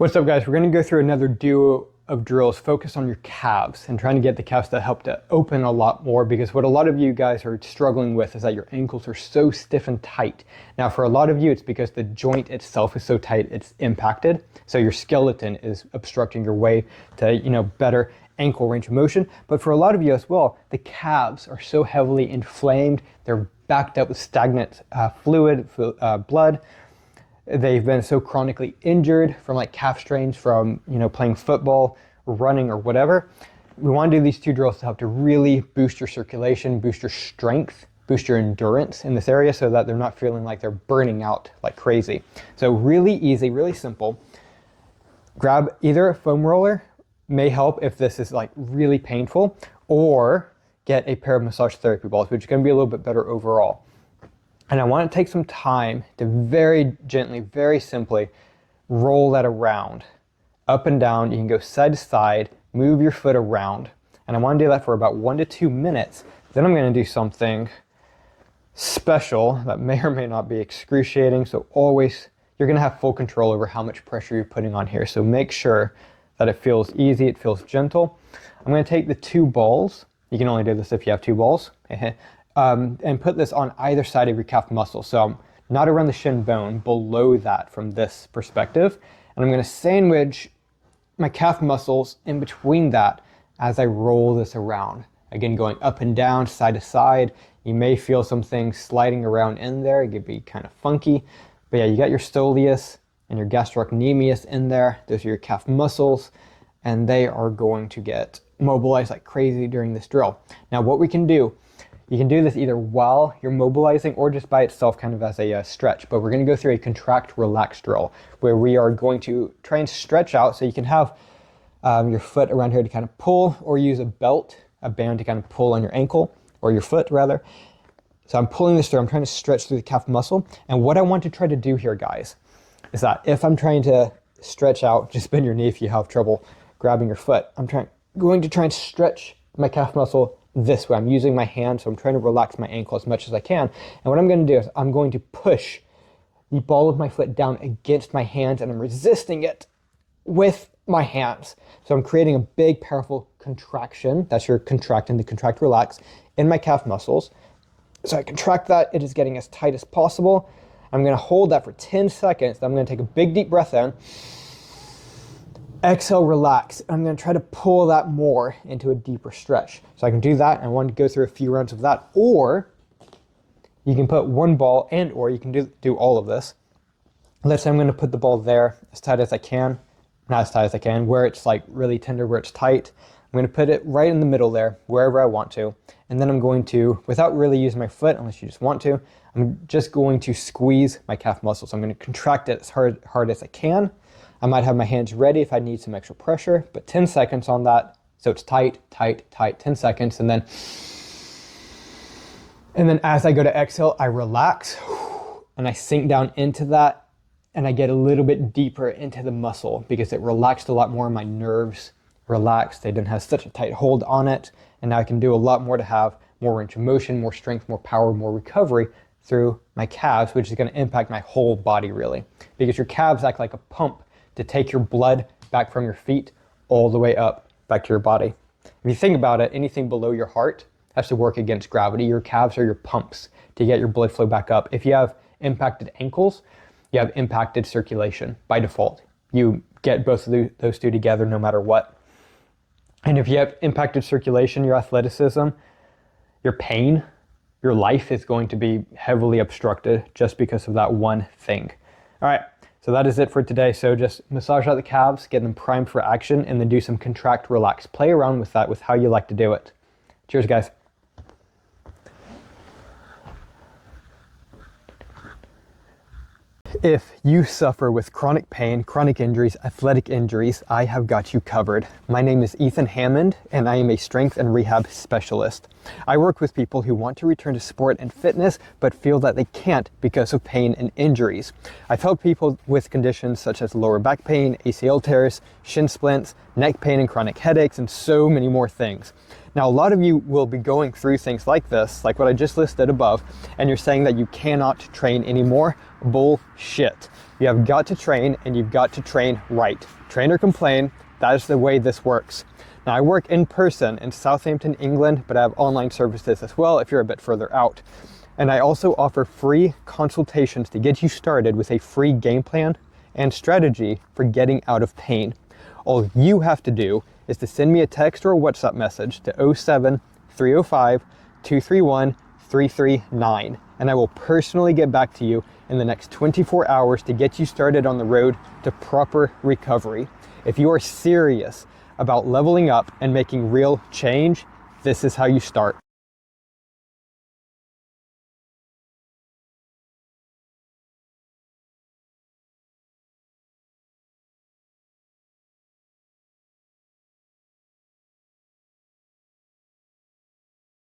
What's up, guys? We're going to go through another duo of drills focused on your calves and trying to get the calves to help to open a lot more, because what a lot of you guys are struggling with is that your ankles are so stiff and tight. Now, for a lot of you, it's because the joint itself is so tight it's impacted. So your skeleton is obstructing your way to, better ankle range of motion. But for a lot of you as well, the calves are so heavily inflamed. They're backed up with stagnant blood. They've been so chronically injured from like calf strains from, playing football, or running, or whatever. We want to do these two drills to help to really boost your circulation, boost your strength, boost your endurance in this area so that they're not feeling like they're burning out like crazy. So really easy, really simple. Grab either a foam roller, may help if this is like really painful, or get a pair of massage therapy balls, which is going to be a little bit better overall. And I want to take some time to very gently, very simply roll that around, up and down. You can go side to side, move your foot around. And I want to do that for about 1 to 2 minutes. Then I'm going to do something special that may or may not be excruciating. So always, you're going to have full control over how much pressure you're putting on here. So make sure that it feels easy, it feels gentle. I'm going to take the 2 balls. You can only do this if you have 2 balls. And put this on either side of your calf muscle. So not around the shin bone, below that from this perspective. And I'm going to sandwich my calf muscles in between that as I roll this around. Again, going up and down, side to side. You may feel some things sliding around in there. It could be kind of funky. But yeah, you got your soleus and your gastrocnemius in there. Those are your calf muscles. And they are going to get mobilized like crazy during this drill. Now, what we can do, you can do this either while you're mobilizing or just by itself, kind of as a stretch. But we're going to go through a contract relax drill where we are going to try and stretch out. So you can have your foot around here to kind of pull, or use a band to kind of pull on your ankle, or your foot rather. So I'm pulling this through. I'm trying to stretch through the calf muscle. And what I want to try to do here, guys, is that if I'm trying to stretch out, just bend your knee if you have trouble grabbing your foot. I'm going to try and stretch my calf muscle this way. I'm using my hand, so I'm trying to relax my ankle as much as I can. And what I'm going to do is I'm going to push the ball of my foot down against my hands, and I'm resisting it with my hands. So I'm creating a big, powerful contraction. That's your contracting, the contract relax in my calf muscles. So I contract that. It is getting as tight as possible. I'm going to hold that for 10 seconds. Then I'm going to take a big, deep breath in. Exhale, relax. I'm going to try to pull that more into a deeper stretch. So I can do that. I want to go through a few rounds of that. Or you can put 1 ball, or you can do all of this. Let's say I'm going to put the ball there as tight as I can. Not as tight as I can, where it's like really tender, where it's tight. I'm going to put it right in the middle there, wherever I want to. And then I'm going to, without really using my foot, unless you just want to, I'm just going to squeeze my calf muscles. So I'm going to contract it as hard as I can. I might have my hands ready if I need some extra pressure, but 10 seconds on that. So it's tight, tight, tight, 10 seconds. And then as I go to exhale, I relax and I sink down into that, and I get a little bit deeper into the muscle because it relaxed a lot more. My nerves relaxed. They didn't have such a tight hold on it. And now I can do a lot more to have more range of motion, more strength, more power, more recovery through my calves, which is going to impact my whole body really, because your calves act like a pump to take your blood back from your feet all the way up back to your body. If you think about it, anything below your heart has to work against gravity. Your calves are your pumps to get your blood flow back up. If you have impacted ankles, you have impacted circulation by default. You get both of those two together no matter what. And if you have impacted circulation, your athleticism, your pain, your life is going to be heavily obstructed just because of that one thing. All right. So that is it for today. So just massage out the calves, get them primed for action, and then do some contract relax. Play around with that, with how you like to do it. Cheers, guys. If you suffer with chronic pain, chronic injuries, athletic injuries, I have got you covered. My name is Ethan Hammond, and I am a strength and rehab specialist. I work with people who want to return to sport and fitness, but feel that they can't because of pain and injuries. I've helped people with conditions such as lower back pain, ACL tears, shin splints, neck pain and chronic headaches, and so many more things. Now, a lot of you will be going through things like this, like what I just listed above, and you're saying that you cannot train anymore. Bullshit. You have got to train, and you've got to train right. Train or complain, that is the way this works. Now, I work in person in Southampton, England, but I have online services as well if you're a bit further out. And I also offer free consultations to get you started with a free game plan and strategy for getting out of pain. All you have to do is to send me a text or a WhatsApp message to 07 305 231 339, and I will personally get back to you in the next 24 hours to get you started on the road to proper recovery. If you are serious about leveling up and making real change, this is how you start.